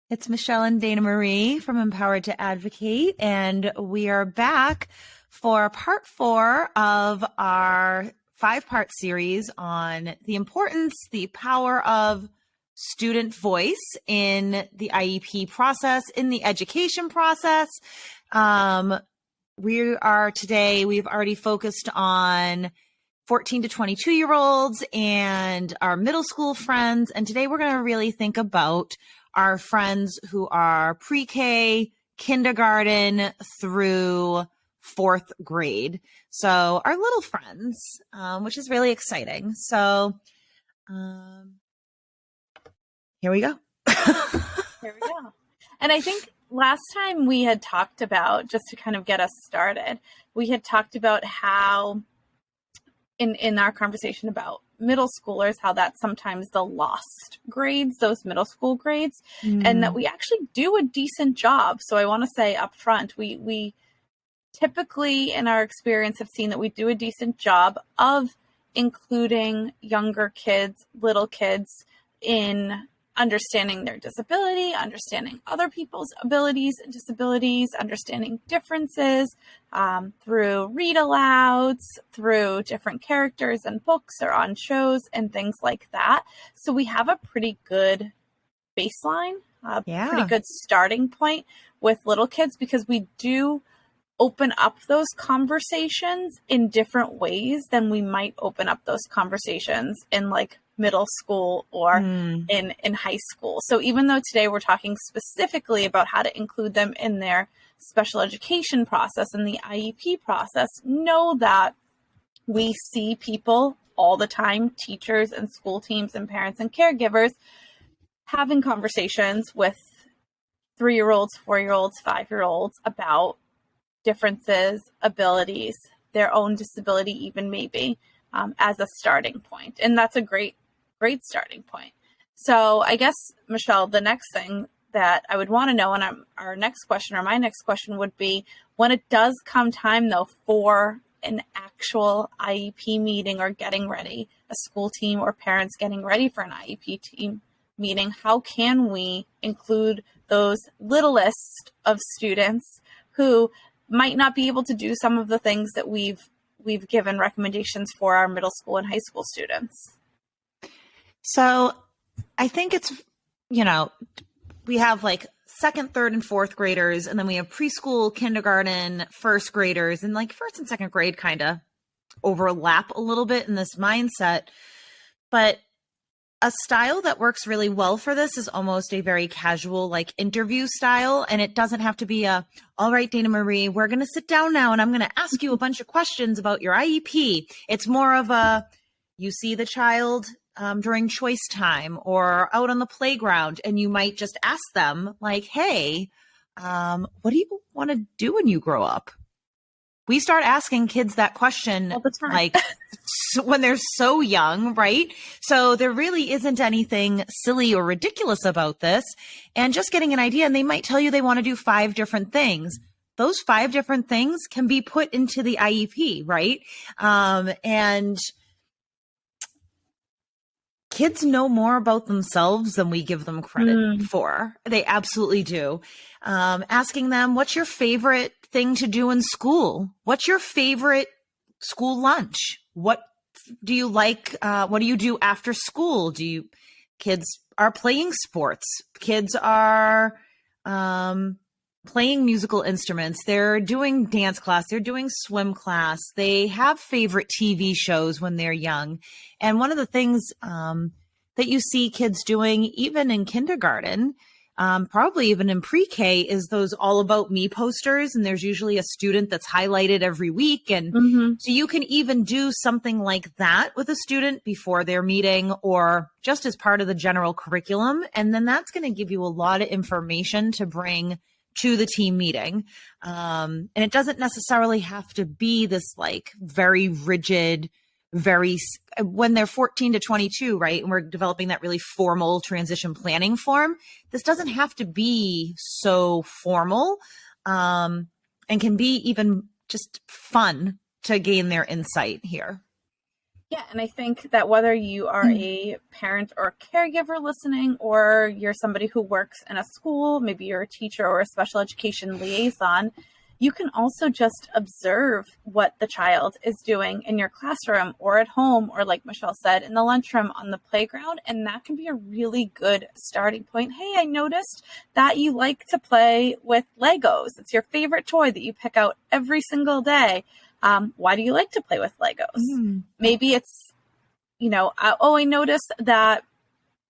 It's Michelle and Dana Marie from Empowered to Advocate, and we are back for part 4 of our 5-part series on the importance, the power of student voice in the IEP process, in the education process. We've already focused on 14 to 22-year-olds and our middle school friends, and today we're going to really think about our friends who are pre-K, kindergarten through 4th grade. So our little friends, which is really exciting. So here we go. Here we go. And I think last time we had talked about, just to kind of get us started, we had talked about how in our conversation about middle schoolers, how that's sometimes the lost grades, those middle school grades, and that we actually do a decent job. So I want to say up front, we typically in our experience have seen that we do a decent job of including younger kids, little kids, in understanding their disability, understanding other people's abilities and disabilities, understanding differences through read alouds, through different characters and books or on shows and things like that. So we have a pretty good baseline, pretty good starting point with little kids, because we do open up those conversations in different ways than we might open up those conversations in like middle school or in high school. So even though today we're talking specifically about how to include them in their special education process and the IEP process, know that we see people all the time, teachers and school teams and parents and caregivers, having conversations with 3-year-olds, 4-year-olds, 5-year-olds about differences, abilities, their own disability, even maybe, as a starting point. And that's a great starting point. So I guess, Michelle, the next thing that I would want to know, and my next question would be, when it does come time, though, for an actual IEP meeting or getting ready, a school team or parents getting ready for an IEP team meeting, how can we include those littlest of students who might not be able to do some of the things that we've given recommendations for our middle school and high school students? So I think it's, we have like 2nd, 3rd, and 4th graders, and then we have preschool, kindergarten, 1st graders, and like 1st and 2nd grade kind of overlap a little bit in this mindset. But a style that works really well for this is almost a very casual, like interview style. And it doesn't have to be all right, Dana Marie, we're going to sit down now and I'm going to ask you a bunch of questions about your IEP. It's more of you see the child during choice time or out on the playground, and you might just ask them like, hey, what do you want to do when you grow up? We start asking kids that question all the time, like when they're so young, right? So there really isn't anything silly or ridiculous about this, and just getting an idea. And they might tell you they want to do 5 different things. Those 5 different things can be put into the IEP, right? And kids know more about themselves than we give them credit for. They absolutely do. Asking them, what's your favorite thing to do in school? What's your favorite school lunch? What do you like? What do you do after school? Kids are playing sports. Kids are playing musical instruments. They're doing dance class. They're doing swim class. They have favorite TV shows when they're young. And one of the things that you see kids doing, even in kindergarten, probably even in pre-K, is those all about me posters. And there's usually a student that's highlighted every week. And so you can even do something like that with a student before their meeting or just as part of the general curriculum. And then that's going to give you a lot of information to bring to the team meeting. And it doesn't necessarily have to be this like very rigid, when they're 14 to 22, right? And we're developing that really formal transition planning form. This doesn't have to be so formal, and can be even just fun to gain their insight here. Yeah, and I think that whether you are a parent or caregiver listening, or you're somebody who works in a school, maybe you're a teacher or a special education liaison, you can also just observe what the child is doing in your classroom or at home, or like Michelle said, in the lunchroom, on the playground. And that can be a really good starting point. Hey, I noticed that you like to play with Legos. It's your favorite toy that you pick out every single day. Why do you like to play with Legos? Maybe it's, I noticed that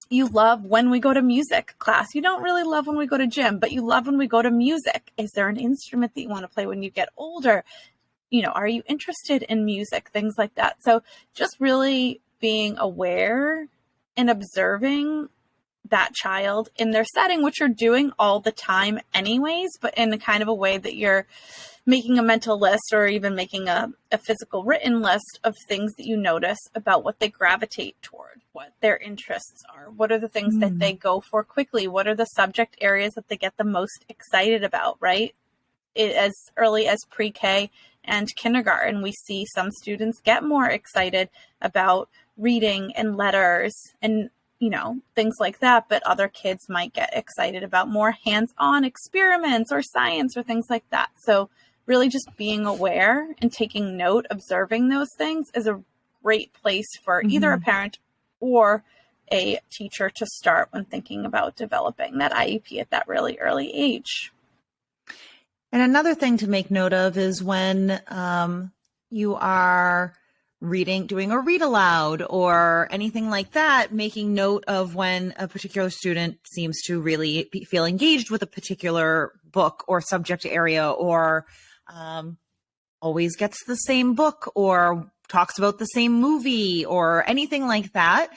you love when we go to music class. You don't really love when we go to gym, but you love when we go to music. Is there an instrument that you want to play when you get older? Are you interested in music? Things like that. So just really being aware and observing that child in their setting, which you're doing all the time anyways, but in a kind of a way that you're making a mental list, or even making a physical written list of things that you notice about what they gravitate toward, what their interests are, what are the things that they go for quickly, what are the subject areas that they get the most excited about, right? As early as pre-K and kindergarten, we see some students get more excited about reading and letters and things like that, but other kids might get excited about more hands-on experiments or science or things like that. So really just being aware and taking note, observing those things, is a great place for either a parent or a teacher to start when thinking about developing that IEP at that really early age. And another thing to make note of is when you are doing a read aloud or anything like that, making note of when a particular student seems to really feel engaged with a particular book or subject area, or always gets the same book or talks about the same movie or anything like that.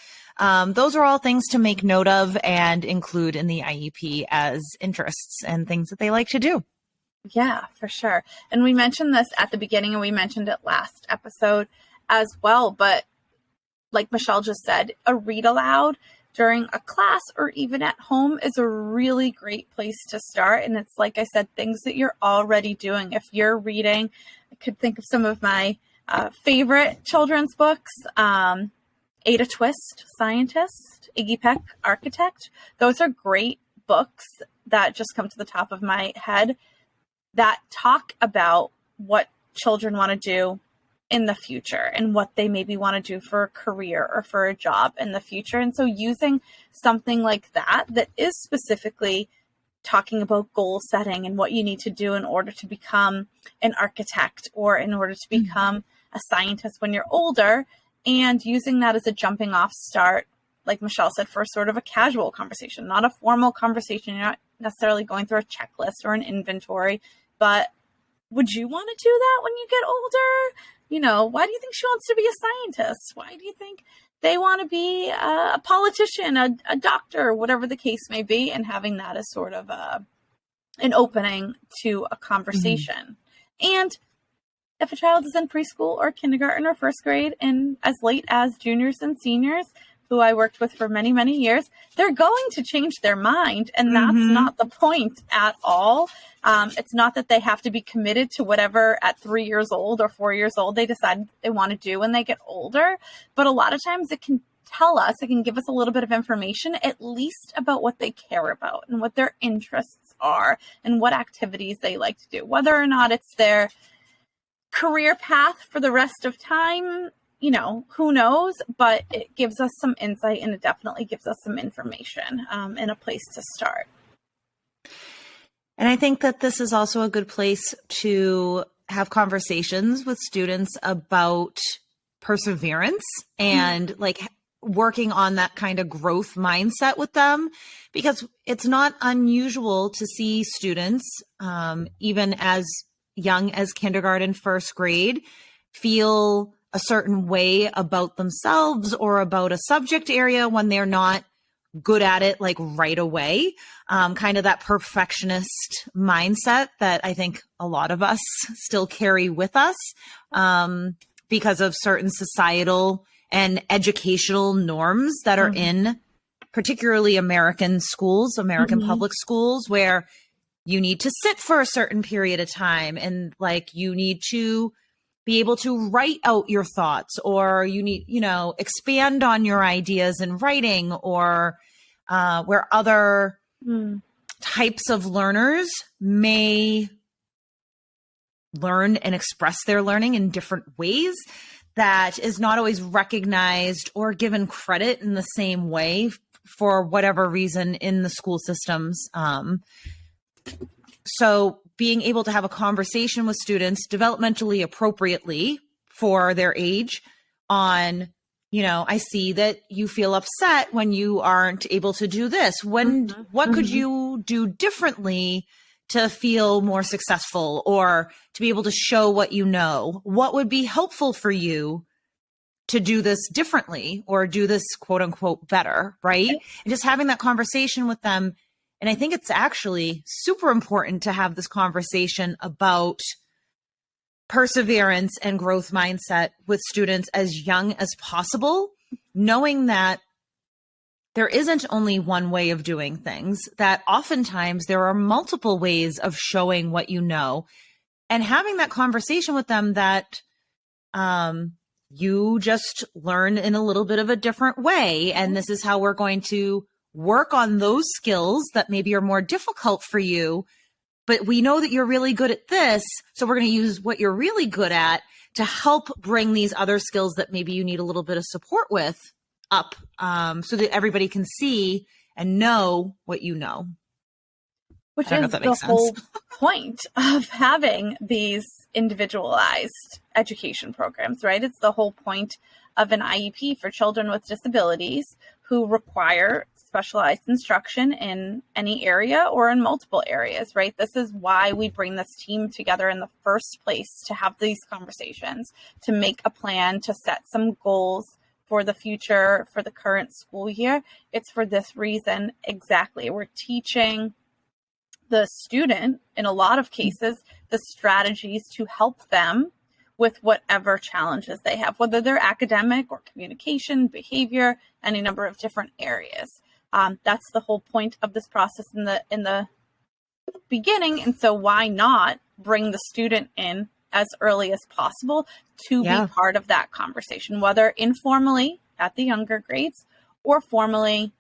Those are all things to make note of and include in the IEP as interests and things that they like to do. Yeah, for sure. And we mentioned this at the beginning, and we mentioned it last episode as well. But like Michelle just said, a read aloud during a class or even at home is a really great place to start. And it's, like I said, things that you're already doing. If you're reading, I could think of some of my favorite children's books. Ada Twist, Scientist, Iggy Peck, Architect. Those are great books that just come to the top of my head that talk about what children want to do in the future and what they maybe want to do for a career or for a job in the future. And so using something like that is specifically talking about goal setting and what you need to do in order to become an architect or in order to become a scientist when you're older, and using that as a jumping off start, like Michelle said, for sort of a casual conversation, not a formal conversation. You're not necessarily going through a checklist or an inventory, but would you want to do that when you get older? Why do you think she wants to be a scientist? Why do you think they want to be a politician, a doctor, whatever the case may be? And having that as sort of an opening to a conversation. And if a child is in preschool or kindergarten or first grade and as late as juniors and seniors, who I worked with for many, many years, they're going to change their mind. And that's not the point at all. It's not that they have to be committed to whatever at 3 years old or 4 years old they decide they want to do when they get older. But a lot of times it can it can give us a little bit of information, at least about what they care about and what their interests are and what activities they like to do. Whether or not it's their career path for the rest of time, who knows, but it gives us some insight, and it definitely gives us some information and a place to start. And I think that this is also a good place to have conversations with students about perseverance and like working on that kind of growth mindset with them, because it's not unusual to see students, even as young as kindergarten, first grade, feel a certain way about themselves or about a subject area when they're not good at it, like right away. Kind of that perfectionist mindset that I think a lot of us still carry with us because of certain societal and educational norms that are in particularly American schools, American public schools, where you need to sit for a certain period of time and like you need to be able to write out your thoughts, or you need, expand on your ideas in writing, or where other types of learners may learn and express their learning in different ways that is not always recognized or given credit in the same way for whatever reason in the school systems. So being able to have a conversation with students developmentally appropriately for their age on, I see that you feel upset when you aren't able to do this. What could you do differently to feel more successful, or to be able to show what you know? What would be helpful for you to do this differently, or do this quote unquote better, right? And just having that conversation with them. And I think it's actually super important to have this conversation about perseverance and growth mindset with students as young as possible, knowing that there isn't only one way of doing things, that oftentimes there are multiple ways of showing what you know, and having that conversation with them that you just learn in a little bit of a different way. And this is how we're going to work on those skills that maybe are more difficult for you, but we know that you're really good at this. So we're going to use what you're really good at to help bring these other skills that maybe you need a little bit of support with up, so that everybody can see and know what you know. Which is the whole point of having these individualized education programs, right? It's the whole point of an IEP for children with disabilities who require specialized instruction in any area or in multiple areas, right? This is why we bring this team together in the first place, to have these conversations, to make a plan, to set some goals for the future, for the current school year. It's for this reason exactly. We're teaching the student, in a lot of cases, the strategies to help them with whatever challenges they have, whether they're academic or communication, behavior, any number of different areas. That's the whole point of this process in the beginning. And so why not bring the student in as early as possible to be part of that conversation, whether informally at the younger grades or formally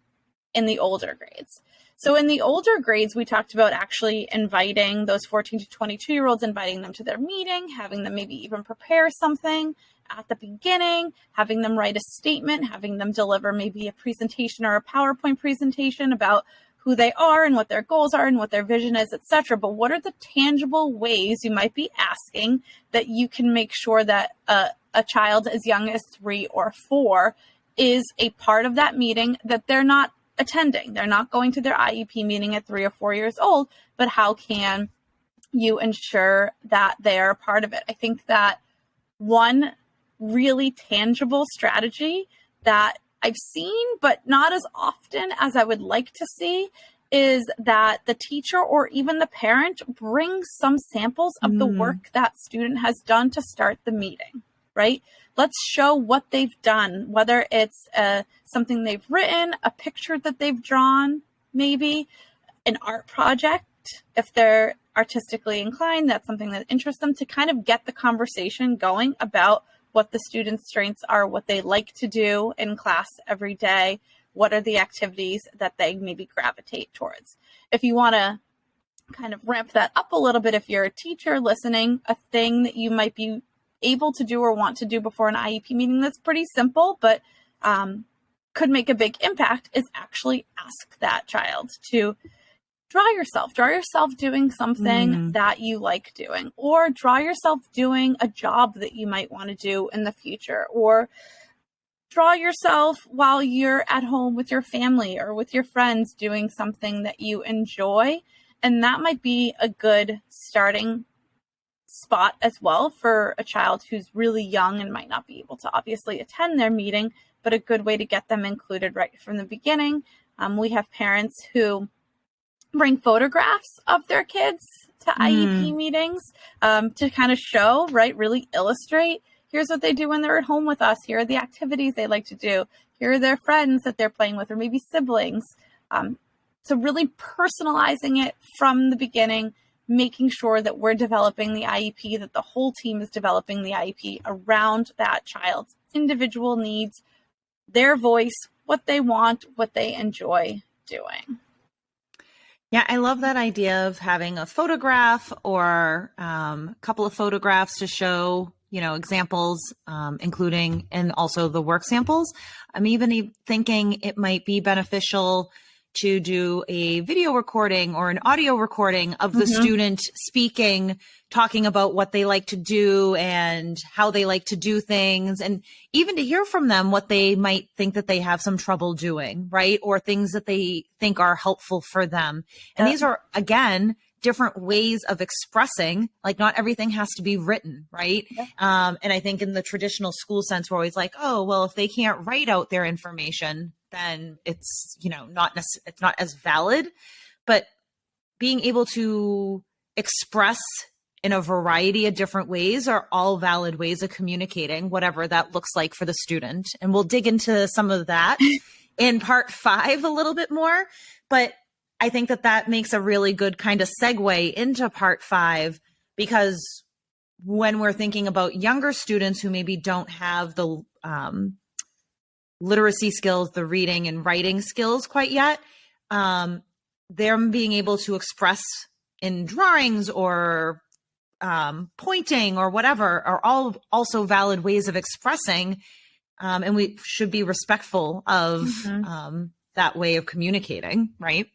in the older grades. So in the older grades, we talked about actually inviting those 14 to 22-year-olds, inviting them to their meeting, having them maybe even prepare something at the beginning, having them write a statement, having them deliver maybe a presentation or a PowerPoint presentation about who they are and what their goals are and what their vision is, etc. But what are the tangible ways you might be asking that you can make sure that a child as young as 3 or 4 is a part of that meeting, that they're not attending, they're not going to their IEP meeting at 3 or 4 years old, but how can you ensure that they're a part of it? I think that one really tangible strategy that I've seen, but not as often as I would like to see, is that the teacher or even the parent brings some samples of the work that student has done to start the meeting, right? Let's show what they've done, whether it's something they've written, a picture that they've drawn, maybe an art project. If they're artistically inclined, that's something that interests them, to kind of get the conversation going about what the students' strengths are, what they like to do in class every day, what are the activities that they maybe gravitate towards. If you want to kind of ramp that up a little bit, if you're a teacher listening, a thing that you might be able to do or want to do before an IEP meeting that's pretty simple, but could make a big impact, is actually ask that child to draw yourself doing something that you like doing, or draw yourself doing a job that you might want to do in the future, or draw yourself while you're at home with your family or with your friends doing something that you enjoy. And that might be a good starting spot as well for a child who's really young and might not be able to obviously attend their meeting, but a good way to get them included right from the beginning. We have parents who bring photographs of their kids to IEP meetings to kind of show, right, really illustrate, here's what they do when they're at home with us, here are the activities they like to do, here are their friends that they're playing with, or maybe siblings. So really personalizing it from the beginning, making sure that we're developing the IEP, that the whole team is developing the IEP around that child's individual needs, their voice, what they want, what they enjoy doing. Yeah, I love that idea of having a photograph or a couple of photographs to show, examples, including and also the work samples. I'm even thinking it might be beneficial to do a video recording or an audio recording of the student speaking, talking about what they like to do and how they like to do things, and even to hear from them what they might think that they have some trouble doing, right? Or things that they think are helpful for them. And these are, again, different ways of expressing, like not everything has to be written, right? And I think in the traditional school sense, we're always like, oh, well, if they can't write out their information, then it's, it's not as valid. But being able to express in a variety of different ways are all valid ways of communicating, whatever that looks like for the student. And we'll dig into some of that in part 5 a little bit more. But I think that makes a really good kind of segue into part 5, because when we're thinking about younger students who maybe don't have the literacy skills, the reading and writing skills quite yet, them being able to express in drawings or pointing or whatever are all also valid ways of expressing. And we should be respectful of that way of communicating, right?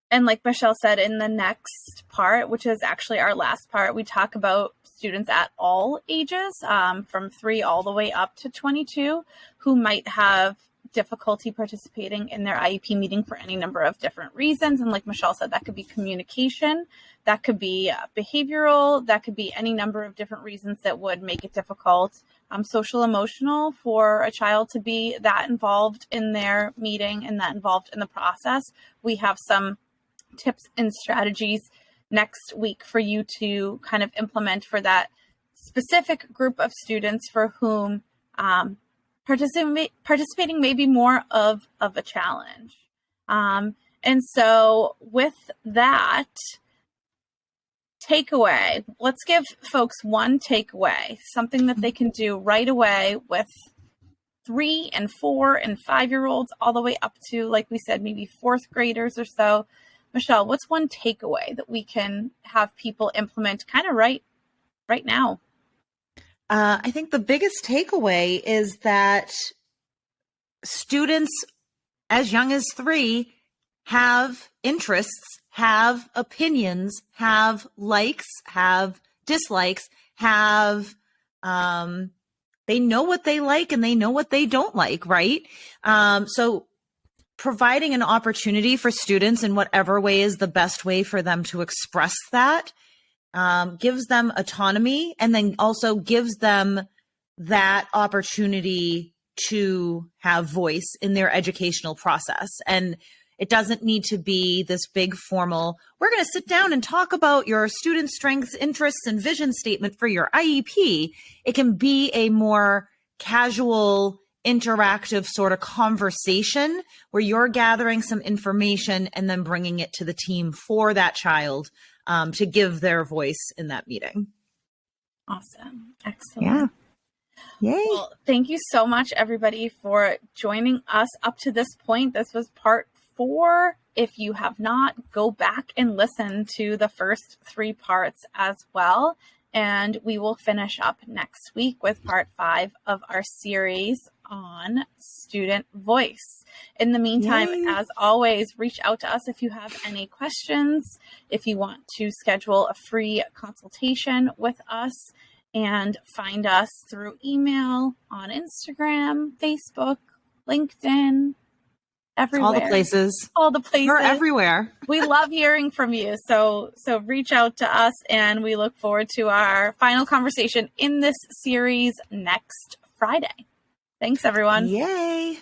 And like Michelle said, in the next part, which is actually our last part, we talk about students at all ages, from 3 all the way up to 22, who might have difficulty participating in their IEP meeting for any number of different reasons. And like Michelle said, that could be communication, that could be behavioral, that could be any number of different reasons that would make it difficult, social emotional, for a child to be that involved in their meeting and that involved in the process. We have some tips and strategies next week for you to kind of implement for that specific group of students for whom participating may be more of a challenge. And so with that takeaway, let's give folks one takeaway, something that they can do right away with 3 and 4 and 5-year-olds, all the way up to, like we said, maybe 4th graders or so. Michelle, what's one takeaway that we can have people implement kind of right now? I think the biggest takeaway is that students as young as 3 have interests, have opinions, have likes, have dislikes, have, they know what they like and they know what they don't like, right? So providing an opportunity for students in whatever way is the best way for them to express that, gives them autonomy, and then also gives them that opportunity to have voice in their educational process. And it doesn't need to be this big formal, we're going to sit down and talk about your student strengths, interests, and vision statement for your IEP. It can be a more casual, interactive sort of conversation where you're gathering some information and then bringing it to the team for that child, to give their voice in that meeting. Awesome. Excellent. Yeah. Yay. Well, thank you so much, everybody, for joining us up to this point. This was part 4. If you have not, go back and listen to the first 3 parts as well. And we will finish up next week with part 5 of our series on student voice. In the meantime, as always, reach out to us if you have any questions, if you want to schedule a free consultation with us, and find us through email, on Instagram, Facebook, LinkedIn, everywhere. All the places. All the places. We're everywhere. We love hearing from you. So reach out to us, and we look forward to our final conversation in this series next Friday. Thanks, everyone. Yay.